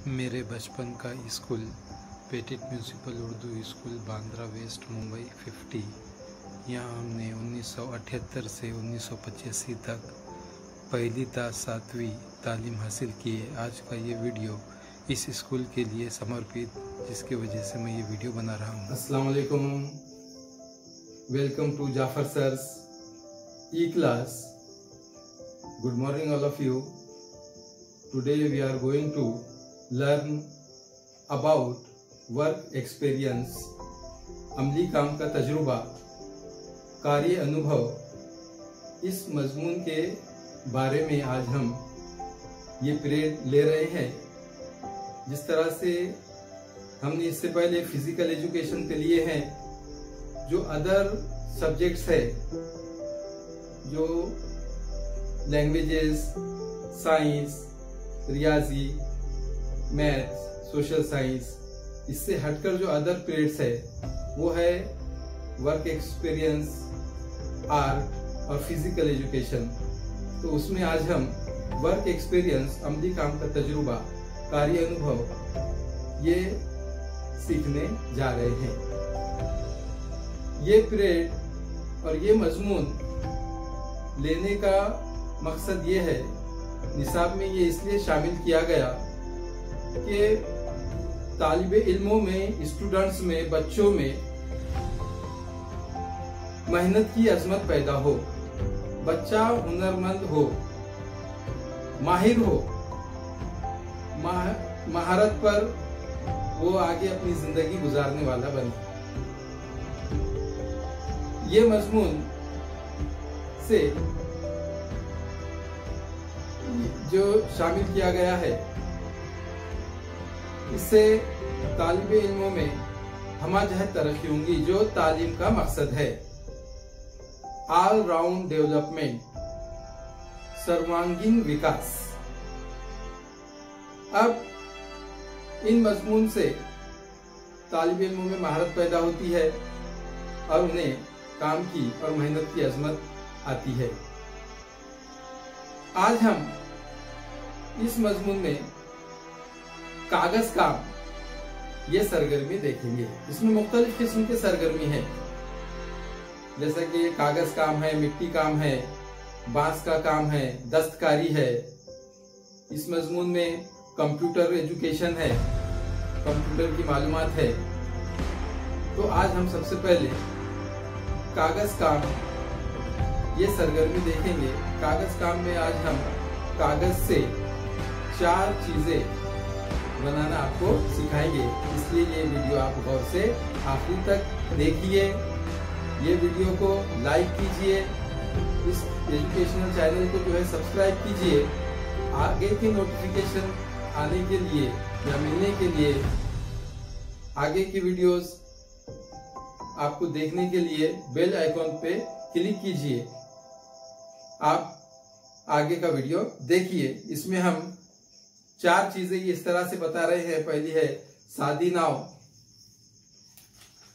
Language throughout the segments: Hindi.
मेरे बचपन का school petit municipal Urdu school Bandra west Mumbai 50। यहाँ हमने 1978 से 1985 तक पहली ता 7वीं तालीम हासिल की है। आज का ये वीडियो इस स्कूल के लिए समर्पित, जिसकी वजह से मैं ये वीडियो बना रहा हूँ। अस्सलाम वालेकुम, welcome to Jafar sir's e class. Good morning all of you. Today we are going to learn about work experience, अमली काम का तजुर्बा, कार्य अनुभव। इस मजमून के बारे में आज हम ये पीरियड ले रहे हैं। जिस तरह से हमने इससे पहले फिजिकल एजुकेशन के लिए हैं, जो अदर सब्जेक्ट्स है, जो लैंग्वेजेस, साइंस, रियाजी, मैथ्स, सोशल साइंस, इससे हटकर जो अदर पीरियड्स है वो है वर्क एक्सपीरियंस, आर्ट और फिजिकल एजुकेशन। तो उसमें आज हम वर्क एक्सपीरियंस, अमली काम का तजुर्बा, कार्य अनुभव, ये सीखने जा रहे हैं। ये पीरियड और ये मजमून लेने का मकसद ये है, निसाब में ये इसलिए शामिल किया गया कि तालिबे इल्मों में, स्टूडेंट्स में, बच्चों में मेहनत की अजमत पैदा हो, बच्चा हुनरमंद हो, माहिर हो, महारत पर वो आगे अपनी जिंदगी गुजारने वाला बने। ये मजमून से जो शामिल किया गया है, इससे तालिबे इल्मों में हमाजहत तरक्की होंगी, जो तालीम का मकसद है। ऑल राउंड डेवलपमेंट, सर्वांगीण विकास। अब इन मजमून से तालिबे इल्मों में महारत पैदा होती है और उन्हें काम की और मेहनत की अजमत आती है। आज हम इस मजमून में कागज काम, ये सरगर्मी देखेंगे। इसमें मुख्तलिफ किस्म के सरगर्मी है, जैसा कि कागज काम है, मिट्टी काम है, बांस का काम है, दस्तकारी है। इस मजमून में कंप्यूटर एजुकेशन है, कंप्यूटर की मालूमात है। तो आज हम सबसे पहले कागज काम, ये सरगर्मी देखेंगे। कागज काम में आज हम कागज से 4 चीजें बनाना आपको सिखाएंगे, इसलिए ये वीडियो आप गौर से आखिर तक देखिए। ये वीडियो को लाइक कीजिए, इस एजुकेशनल चैनल को जो है सब्सक्राइब कीजिए। आगे के नोटिफिकेशन आने के लिए या मिलने के लिए, आगे की वीडियोस आपको देखने के लिए बेल आइकॉन पे क्लिक कीजिए। आप आगे का वीडियो देखिए। इसमें हम 4 चीजें इस तरह से बता रहे हैं। पहली है सादी नाव,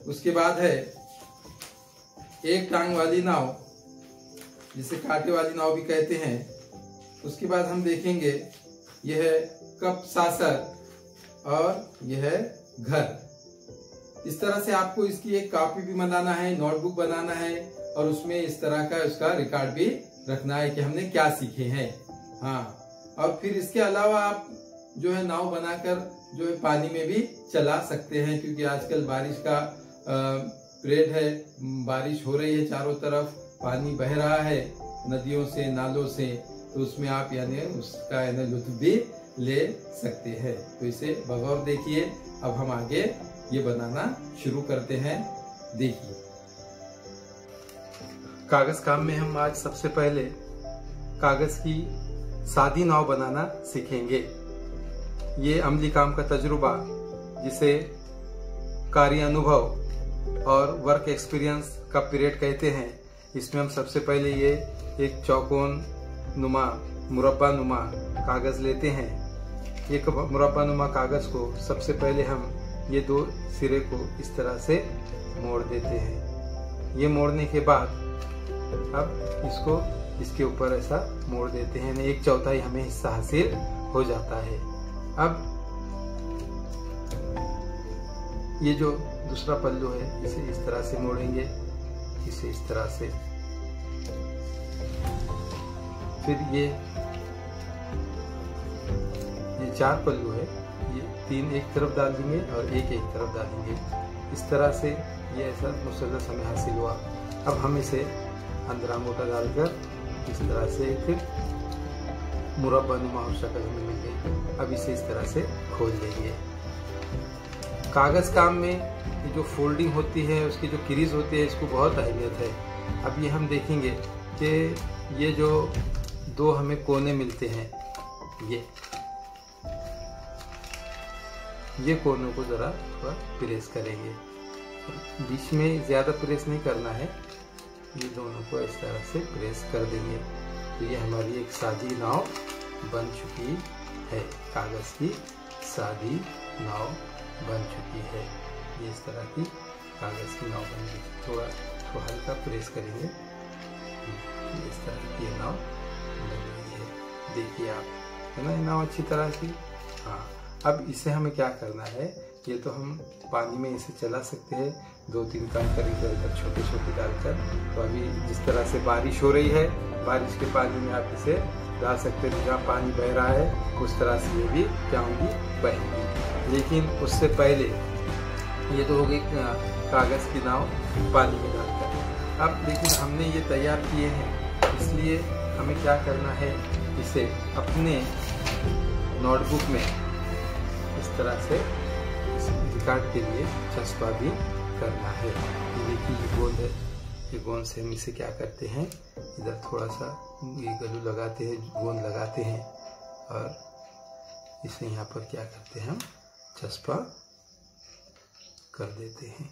उसके बाद है एक टांग वाली नाव, जिसे कांटे वाली नाव भी कहते हैं। उसके बाद हम देखेंगे यह है कप सासर और यह है घर। इस तरह से आपको इसकी एक कॉपी भी बनाना है, नोटबुक बनाना है और उसमें इस तरह का उसका रिकॉर्ड भी रखना है कि हमने क्या सीखे हैं। हाँ, और फिर इसके अलावा आप जो है नाव बनाकर जो है पानी में भी चला सकते हैं, क्योंकि आजकल बारिश का पीरियड है, बारिश हो रही है, चारों तरफ पानी बह रहा है नदियों से, नालों से। तो उसमें आप यानी उसका लुत्फ भी ले सकते हैं। तो इसे बगौर देखिए। अब हम आगे ये बनाना शुरू करते हैं। देखिए, कागज काम में हम आज सबसे पहले कागज की सादी नाव बनाना सीखेंगे। ये अमली काम का तजुर्बा, जिसे कार्य अनुभव और वर्क एक्सपीरियंस का पीरियड कहते हैं, इसमें हम सबसे पहले ये एक चौकोन नुमा, मुरब्बा नुमा कागज लेते हैं। एक मुरब्बा नुमा कागज को सबसे पहले हम ये 2 सिरे को इस तरह से मोड़ देते हैं। ये मोड़ने के बाद अब इसको इसके ऊपर ऐसा मोड़ देते हैं, 1/4 हमें हिस्सा हासिल हो जाता है। अब ये जो दूसरा पल्लू है इसे इस तरह से मोड़ेंगे, इसे इस तरह से। फिर ये 4 पल्लू है, ये 3 एक तरफ डाल देंगे और एक तरफ डालेंगे। इस तरह से ये ऐसा मुसल्लस हमें हासिल हुआ। अब हम इसे अंदर मोटा डालकर इस तरह से एक मुरब्बा नुमा शक्ल हमें मिल गई। अब इसे इस तरह से खोल देंगे। कागज काम में ये जो फोल्डिंग होती है, उसकी जो क्रीज होती है, इसको बहुत अहमियत है। अब ये हम देखेंगे कि ये जो 2 हमें कोने मिलते हैं, ये कोनों को जरा थोड़ा प्रेस करेंगे। बीच में ज्यादा प्रेस नहीं करना है, ये दोनों को इस तरह से प्रेस कर देंगे। तो ये हमारी एक सादी नाव बन चुकी है, कागज की सादी नाव बन चुकी है। ये इस तरह की कागज की नाव बन गई। थोड़ा हल्का प्रेस करेंगे, इस तरह की ये नाव बन गई है। देखिए आप, है ना, ये नाव अच्छी तरह की। हाँ, अब इसे हमें क्या करना है, ये तो हम पानी में इसे चला सकते हैं, 2-3 कंकर इधर छोटे छोटे डालकर। तो अभी जिस तरह से बारिश हो रही है, बारिश के पानी में आप इसे डाल सकते हैं। जहाँ पानी बह रहा है उस तरह से ये भी क्या होंगी, बहेंगी। लेकिन उससे पहले ये तो हो गई कागज की नाव पानी में डालकर। अब लेकिन हमने ये तैयार किए हैं, इसलिए हमें क्या करना है, इसे अपने नोटबुक में इस तरह से इस रिकॉर्ड के लिए चस्पा भी करना है। ये देखिए, ये गोंद है, ये गोंद से हम इसे क्या करते हैं, इधर थोड़ा सा ये गलू लगाते हैं, गोंद लगाते हैं और इसे यहाँ पर क्या करते हैं, हम चस्पा कर देते हैं।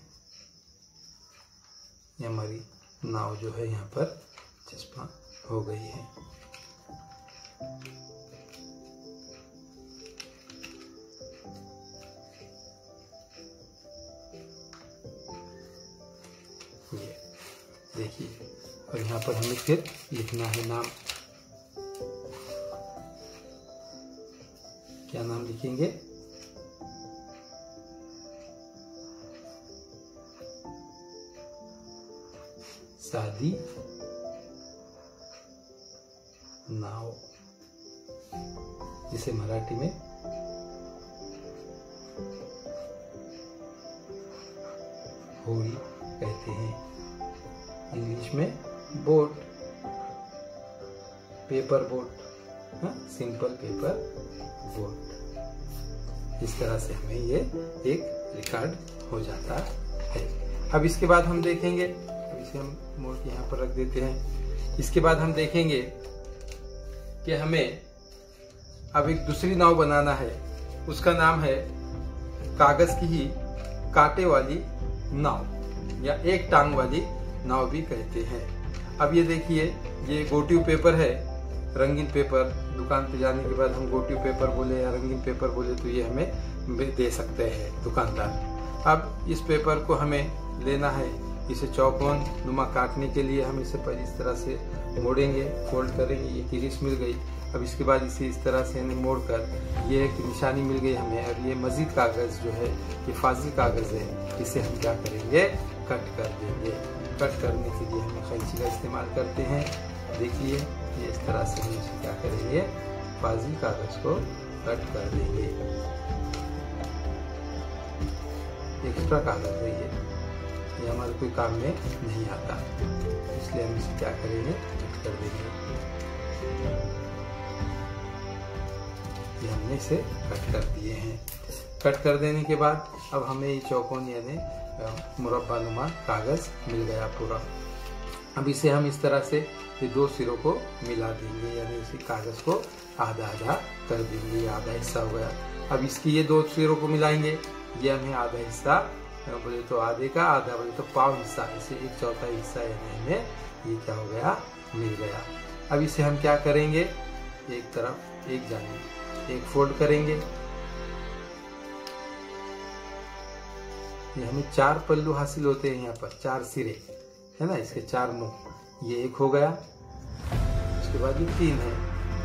ये हमारी नाव जो है यहाँ पर चस्पा हो गई है। ये देखिए, और यहाँ पर हमें फिर लिखना है नाम। क्या नाम लिखेंगे, सादी नाव, जिसे मराठी में होड़ी कहते हैं, इंग्लिश में boat, paper boat, simple paper boat. इस तरह से हमें ये एक रिकॉर्ड हो जाता है। अब इसके बाद हम देखेंगे, अब इसे हम मोड़ के यहाँ पर रख देते हैं। इसके बाद हम देखेंगे कि हमें अब एक दूसरी नाव बनाना है। उसका नाम है कागज की ही कांटे वाली नाव या एक टांग वाली नाव भी कहते हैं। अब ये देखिए, ये गोटिव पेपर है, रंगीन पेपर। दुकान पे जाने के बाद हम गोटिव पेपर बोले या रंगीन पेपर बोले तो ये हमें दे सकते हैं दुकानदार। अब इस पेपर को हमें लेना है, इसे चौकोन नुमा काटने के लिए हम इसे पहले इस तरह से मोड़ेंगे, फोल्ड करेंगे, ये क्रीज मिल गई। अब इसके बाद इसे इस तरह से मोड़कर ये एक निशानी मिल गई हमें। अब ये मजीद कागज जो है, ये फाजिल कागज है, इसे हम क्या करेंगे, कट कर देंगे। कट करने के लिए हम कैंची का इस्तेमाल करते हैं। देखिए, ये इस तरह से हम इसे क्या करेंगे, फाजिल कागज को कट कर देंगे। एक्स्ट्रा कागज है ये हमारे कोई काम में नहीं आता, इसलिए हम इसे क्या करेंगे, कट कर देंगे। ये हमने इसे कट कर दिए हैं। कट कर देने के बाद अब हमें ये चौकोन यानी मुरब्बा नुमा कागज मिल गया पूरा। अब इसे हम इस तरह से ये 2 सिरों को मिला देंगे, यानी इसी कागज को आधा आधा कर देंगे। ये आधा हिस्सा हो गया। अब इसकी ये 2 सिरों को मिलाएंगे, ये हमें आधा हिस्सा, बोले तो आधे का आधा, बोले तो पाव हिस्सा, इसे 1/4 हिस्सा यानी हमें ये क्या हो गया, मिल गया। अब इसे हम क्या करेंगे, एक तरफ एक जानिब एक फोल्ड करेंगे। ये हमें 4 पल्लू हासिल होते हैं, यहाँ पर 4 सिरे है ना, इसके 4 मुंह। ये एक हो गया, उसके बाद ये 3 है।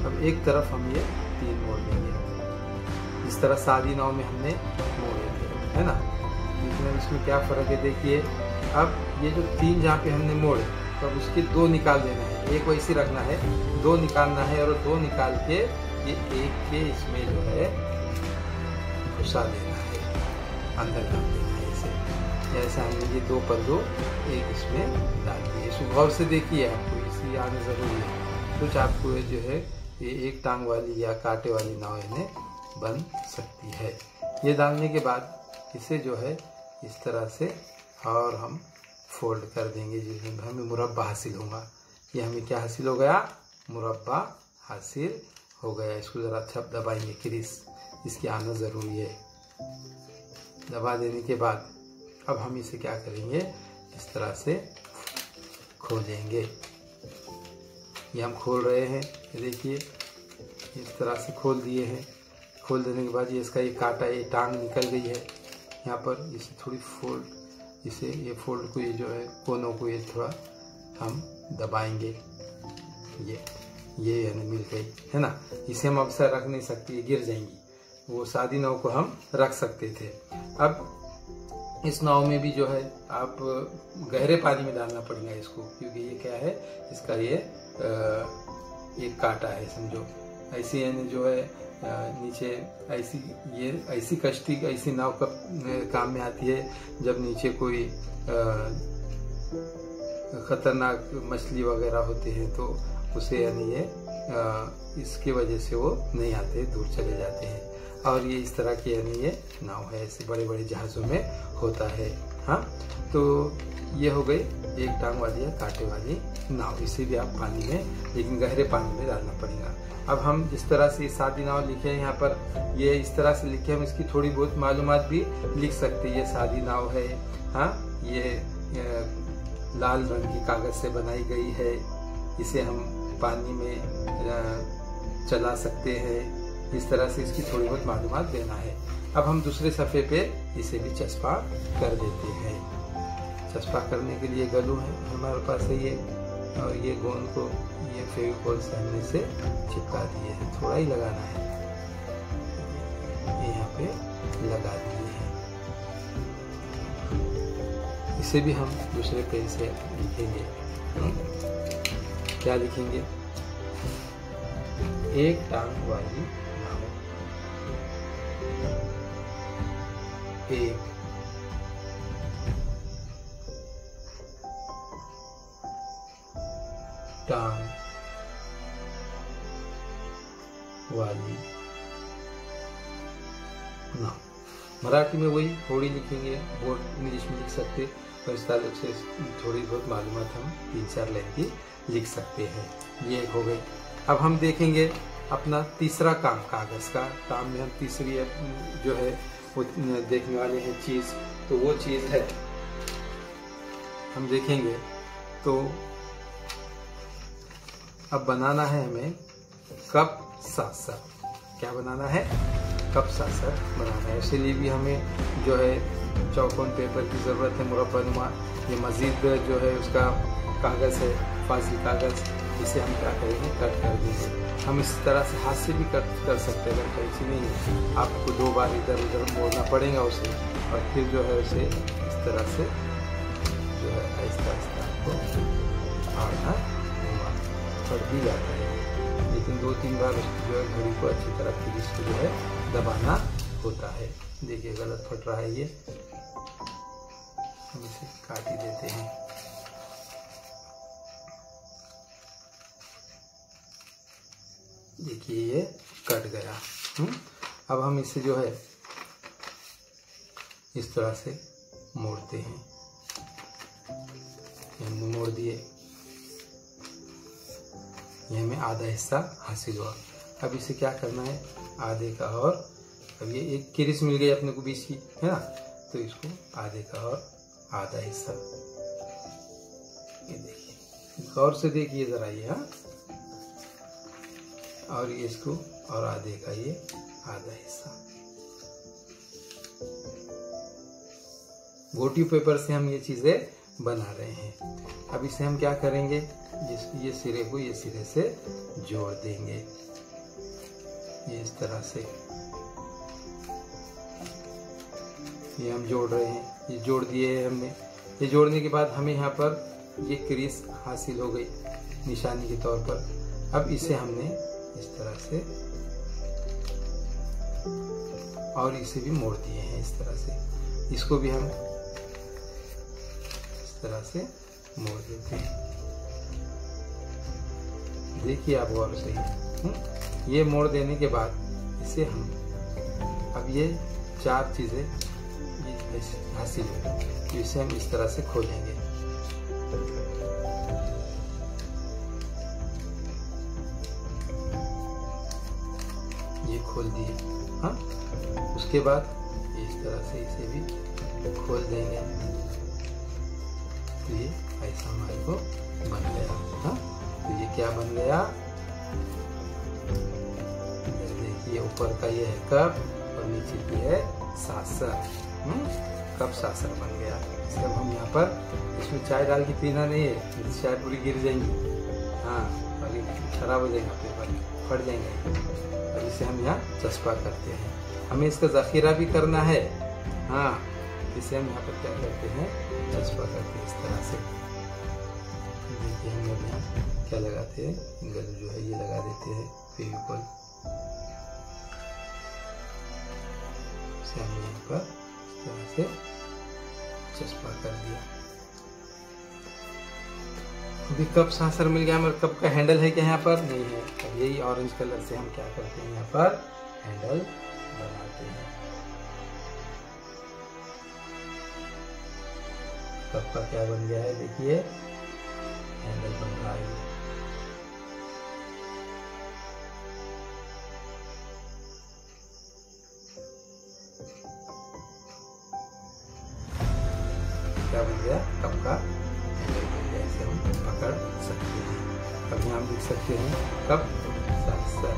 अब एक तरफ हम ये 3 मोड़ देंगे, इस तरह सादी नाव में हमने मोड़े थे, है ना। लेकिन इसमें क्या फ़र्क है देखिए, अब ये जो 3 जहाँ पे हमने मोड़े तो अब उसके 2 निकाल देना है, एक वैसे रखना है, 2 निकालना है और 2 निकाल के ये एक के इसमें जो है घुसा देना है, अंदर डाल देना है ऐसे। जैसा हमने ये 2 पर 2 एक इसमें डाल दिए। इसको गौर से देखिए, आपको इसी आना ज़रूरी है। कुछ आपको जो है ये एक टांग वाली या कांटे वाली नाव इन्हें बन सकती है। ये डालने के बाद इसे जो है इस तरह से और हम फोल्ड कर देंगे, जिसमें हमें मुरब्बा हासिल होगा। ये हमें क्या हासिल हो गया, मुरब्बा हासिल हो गया। इसको ज़रा अच्छा दबाएंगे, क्रीज इसकी आना ज़रूरी है। दबा देने के बाद अब हम इसे क्या करेंगे, इस तरह से खोलेंगे। ये हम खोल रहे हैं, ये देखिए इस तरह से खोल दिए हैं। खोल देने के बाद ये इसका ये कांटा, ये टांग निकल गई है यहाँ पर। इसे थोड़ी फोल्ड, इसे ये फोल्ड को, ये जो है कोनों को ये थोड़ा हम दबाएंगे। ये यानी मिल गई है ना। इसे हम अब से रख नहीं सकते, ये गिर जाएंगी। वो सादी नाव को हम रख सकते थे। अब इस नाव में भी जो है आप गहरे पानी में डालना पड़ेगा इसको, क्योंकि ये क्या है, इसका ये एक कांटा है समझो। ऐसी यानी जो है नीचे ऐसी कश्ती, ऐसी नाव का काम में आती है जब नीचे कोई खतरनाक मछली वगैरह होती है, तो उसे यानी ये इसकी वजह से वो नहीं आते, दूर चले जाते हैं। और ये इस तरह की यानी ये नाव है, ऐसे बड़े बड़े जहाज़ों में होता है। हाँ, तो ये हो गई एक टांग वाली या कांटे वाली नाव। इसे भी आप पानी में, लेकिन गहरे पानी में डालना पड़ेगा। अब हम जिस तरह से सादी नाव लिखे हैं यहाँ पर, ये इस तरह से लिखे, हम इसकी थोड़ी बहुत मालूमात भी लिख सकते हैं। ये सादी नाव है, हाँ, ये लाल रंग की कागज से बनाई गई है। इसे हम पानी में चला सकते हैं। इस तरह से इसकी थोड़ी बहुत मालूमात देना है। अब हम दूसरे सफ़े पे इसे भी चस्पा कर देते हैं। चस्पा करने के लिए गलू है हमारे पास है ये, और ये गोंद को ये फेविकोल से हमने से चिपका दिए हैं। थोड़ा ही लगाना है, ये यहाँ पे लगा दिए हैं। इसे भी हम दूसरे पेन से लिखेंगे। क्या लिखेंगे, एक टांग वाली नाव, एक टांग वाली नाव। मराठी में वही थोड़ी लिखेंगे, बोर्ड इंग्लिश में लिख सकते, और इस ताल्लुक से थोड़ी बहुत मालूमात हम 3-4 लाइन की लिख सकते हैं। ये हो गई। अब हम देखेंगे अपना तीसरा काम, कागज का काम में हम तीसरी जो है वो देखने वाले हैं चीज। तो वो चीज है, हम देखेंगे तो अब बनाना है हमें कप सासर। क्या बनाना है, कप सासर बनाना है। इसीलिए भी हमें जो है चौकोन पेपर की ज़रूरत है, मुरब्बानुमा। ये मज़ीद जो है उसका कागज़ है, फाजिल कागज़, इसे हम क्या करेंगे, कट कर देंगे। हम इस तरह से हाथ से भी कट कर सकते हैं, अगर कैंची नहीं है आपको 2 बार इधर उधर मोड़ना पड़ेगा उसे, और फिर जो है उसे इस तरह से जो है आहिस्ता आहिस्ता आपको फाड़ना होगा। फट भी जाता है, लेकिन 2-3 बार उसकी जो है घड़ी को अच्छी तरह फिर इसको जो है दबाना होता है। देखिए गलत फट रहा है ये, हम इसे काट ही देते हैं। देखिए ये कट गया। अब हम इसे जो है इस तरह से मोड़ते हैं। हमने मोड़ दिए, ये हमें आधा हिस्सा हासिल हुआ। अब इसे क्या करना है, आधे का और, अब ये एक किरिस मिल गई अपने को बीच की, है ना, तो इसको आधे का और आधा हिस्सा, ये देखिए गौर से देखिए जरा ये, हाँ, और ये इसको और आधे का ये आधा हिस्सा। गोटी पेपर से हम ये चीजें बना रहे हैं। अब इसे हम क्या करेंगे, ये सिरे को ये सिरे से जोड़ देंगे, ये इस तरह से ये हम जोड़ रहे हैं, ये जोड़ दिए हैं हमने। ये जोड़ने के बाद हमें यहाँ पर ये क्रीज हासिल हो गई निशानी के तौर पर। अब इसे हमने इस तरह से और इसे भी मोड़ दिए हैं इस तरह से। इसको भी हम इस तरह से मोड़ देते हैं। देखिए आप और सही। ये मोड़ देने के बाद इसे हम अब ये 4 चीजें हासिल हुई, इसे हम इस तरह से खोलेंगे। ये खोल दिए। हाँ, उसके बाद इस तरह से इसे भी खोल देंगे। तो ये ऐसा हमारे को बन गया। हाँ, तो ये क्या बन गया, देखिए ऊपर का ये है कप और नीचे की है सासर। कप सासर बन गया। इसे अब हम यहाँ पर इसमें चाय डाल के पीना नहीं है, चाय पूरी गिर जाएंगी। हाँ, और खराब हो जाएगा, पेपर फट जाएंगे। अब इसे हम यहाँ चस्पा करते हैं। हमें इसका जखीरा भी करना है। हाँ, इसे हम यहाँ पर क्या करते हैं, चस्पा करते हैं इस तरह से। देखिए हम लोग यहाँ क्या लगाते हैं, गलू जो है ये लगा देते हैं फेविकॉल। इसे हम यहाँ पर इस तरह से चस्पा कर दिया। अभी कप सासर मिल गया हमारे। कप का हैंडल है क्या यहाँ पर? नहीं है। अब यही ऑरेंज कलर से हम क्या करते हैं, यहाँ पर हैंडल बनाते हैं। कप का क्या बन गया है, देखिए हैंडल बन रहा है। क्या बन गया, कप का हैंडल बन गया। इसे हम पकड़ सकते हैं। अब यहाँ लिख सकते हैं कप सासर।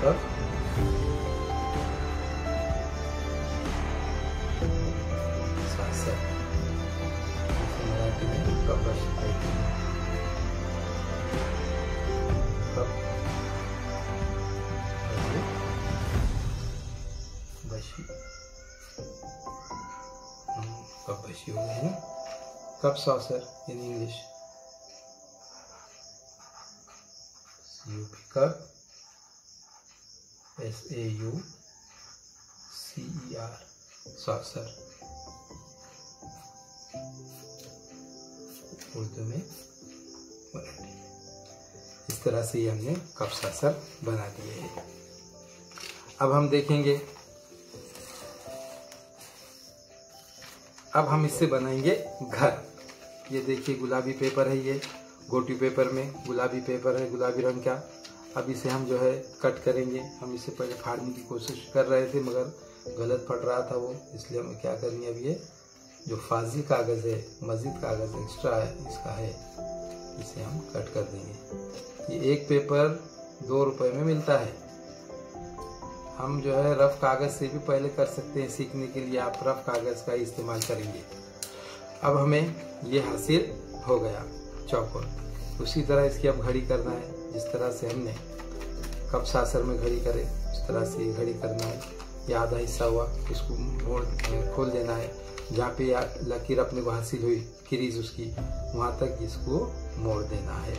कप सासर, मराठी में कपश कहते हैं। कप बशी, कप बशी हो गए ना। Cup saucer in English. Cup SAUCER saucer Urdu में मराठी। इस तरह से ये हमने कप सॉसर बना दिए हैं। अब हम देखेंगे, अब हम इससे बनाएंगे घर। ये देखिए गुलाबी पेपर है, ये गोटी पेपर में गुलाबी पेपर है, गुलाबी रंग का। अब इसे हम जो है कट करेंगे। हम इसे पहले फाड़ने की कोशिश कर रहे थे मगर गलत फट रहा था वो, इसलिए हमें क्या करेंगे, अब ये जो फाजी कागज़ है, मजीद कागज़ एक्स्ट्रा है इसका है, इसे हम कट कर देंगे। ये एक पेपर 2 रुपए में मिलता है। हम जो है रफ कागज़ से भी पहले कर सकते हैं। सीखने के लिए आप रफ कागज़ का इस्तेमाल करेंगे। अब हमें ये हासिल हो गया चौकोर। उसी तरह इसकी अब घड़ी करना है। जिस तरह से हमने कप सासर में घड़ी करे उस तरह से ये घड़ी करना है। ये आधा हिस्सा हुआ, इसको मोड़ खोल देना है। जहाँ पे लकीर अपने को हासिल हुई क्रीज उसकी, वहाँ तक इसको मोड़ देना है।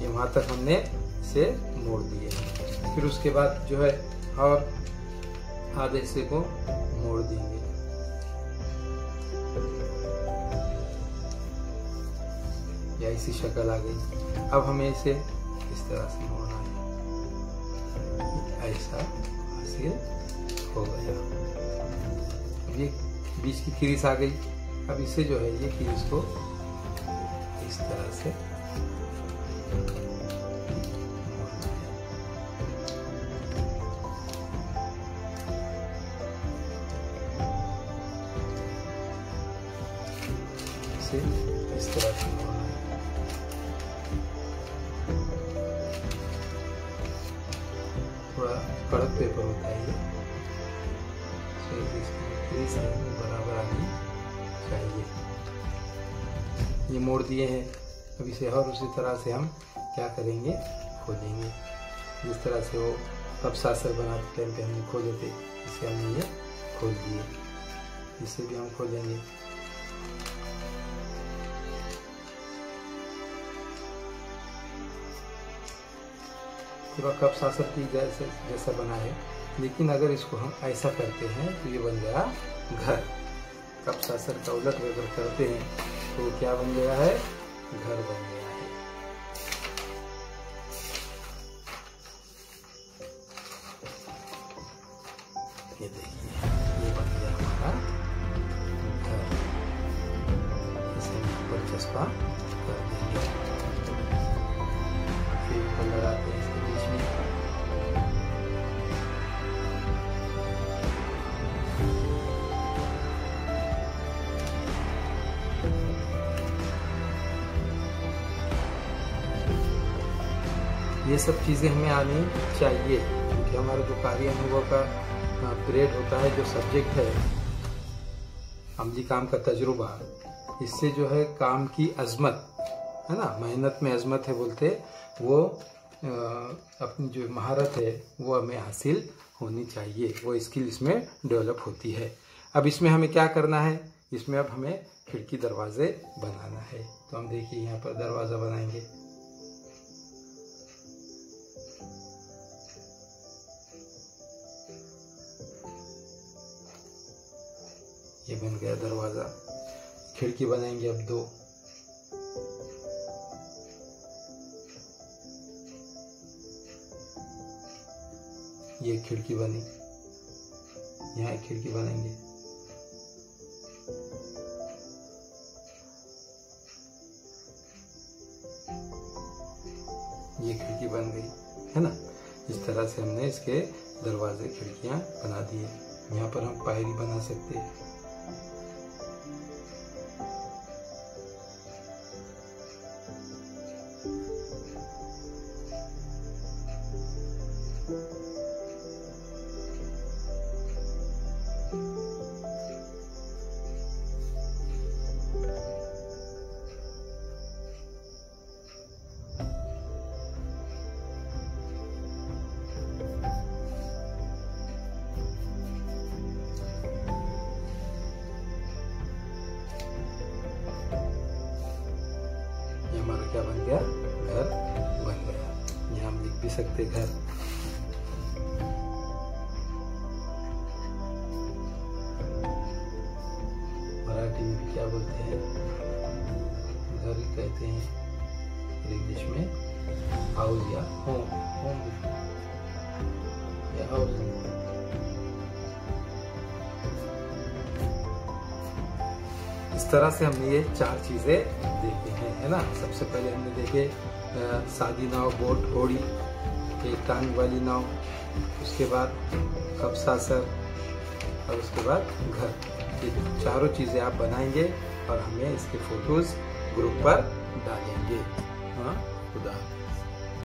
ये वहाँ तक हमने इसे मोड़ दिए। फिर उसके बाद जो है और आधे हिस्से को मोड़ देंगे। या ऐसी शक्ल आ गई। अब हमें इसे इस तरह से मोड़ना है। ऐसा हासिल हो गया। अब ये बीच की क्रीज आ गई। अब इसे जो है ये क्रीज को इस तरह से इस तरह से मोड़ना है। थोड़ा कड़क पेपर होता है ये, बराबर आनी चाहिए। ये मोड़ दिए हैं। अब इसे और उसी तरह से हम क्या करेंगे, खोलेंगे। जिस तरह से वो कप सासर बनाते टाइम पे हमने खोले थे, इसे हमने ये खोल दिए, इसे भी हम खोलेंगे। पूरा कप सासर की जैसा बना है, लेकिन अगर इसको हम ऐसा करते हैं तो ये बन गया घर। कप सासर का उलट अगर करते हैं तो क्या बन गया है, घर बन गया है। ये देखिए, ये बन गया हमारा घर। इसे ऊपर चस्पा कर देंगे, फिर ऊपर लगाते हैं इसके बीच में। ये सब चीज़ें हमें आनी चाहिए, क्योंकि हमारा जो कार्य अनुभव का पीरियड होता है, जो सब्जेक्ट है अमली काम का तजुर्बा, इससे जो है काम की अजमत है ना, मेहनत में अजमत है बोलते, वो अपनी जो महारत है वो हमें हासिल होनी चाहिए, वो स्किल इसमें डेवलप होती है। अब इसमें हमें क्या करना है, इसमें अब हमें खिड़की दरवाजे बनाना है। तो हम देखिए यहाँ पर दरवाज़ा बनाएंगे। ये बन गया दरवाज़ा। खिड़की बनाएंगे अब 2। ये खिड़की बनी, यहाँ एक खिड़की बनाएंगे। ये खिड़की बन गई है ना। इस तरह से हमने इसके दरवाजे खिड़कियां बना दिए। यहाँ पर हम पायरी बना सकते हैं। हमारा क्या बन गया, घर बन गया। यहाँ हम लिख भी सकते घर। मराठी में भी क्या बोलते हैं, घर कहते हैं, और इंग्लिश में हाउस या होम, होम या हाउस। इस तरह से हमने ये 4 चीजें देखी हैं, है ना। सबसे पहले हमने देखे सादी नाव, बोट, होड़ी, एक टांग वाली नाव, उसके बाद कप सासर, और उसके बाद घर। ये 4 चीजें आप बनाएंगे और हमें इसके फोटोज ग्रुप पर डालेंगे। हाँ, खुदा।